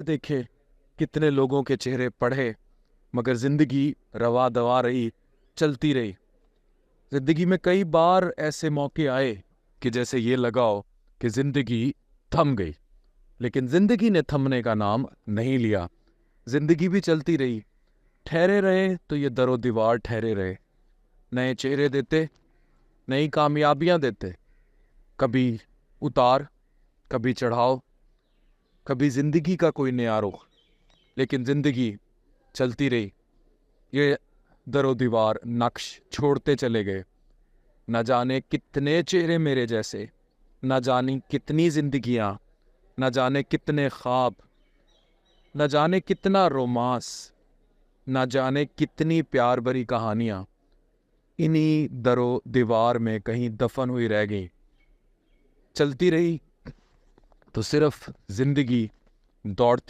دیکھے, کتنے لوگوں کے چہرے پڑھے, مگر زندگی روا دوا رہی, چلتی رہی. زندگی میں کئی بار ایسے موقع آئے کہ جیسے یہ لگا ہو کہ زندگی تھم گئی, لیکن زندگی نے تھمنے کا نام نہیں لیا. زندگی بھی چلتی رہی. ٹھہرے رہے تو یہ در و دیوار ٹھہرے رہے, نئے چہرے دیتے, نئی کامیابیاں دیتے. کبھی اتار, کبھی چڑھاؤ, کبھی زندگی کا کوئی نیا رخ, لیکن زندگی چلتی رہی. یہ در و دیوار نقش چھوڑتے چلے گئے. نہ جانے کتنے چہرے میرے جیسے, نہ جانے کتنی زندگیاں, نہ جانے کتنے خواب, نہ جانے کتنا رومانس, نہ جانے کتنی پیار بھری کہانیاں انہی در و دیوار میں کہیں دفن ہوئی رہ گئی. چلتی رہی تو صرف زندگی دوڑتی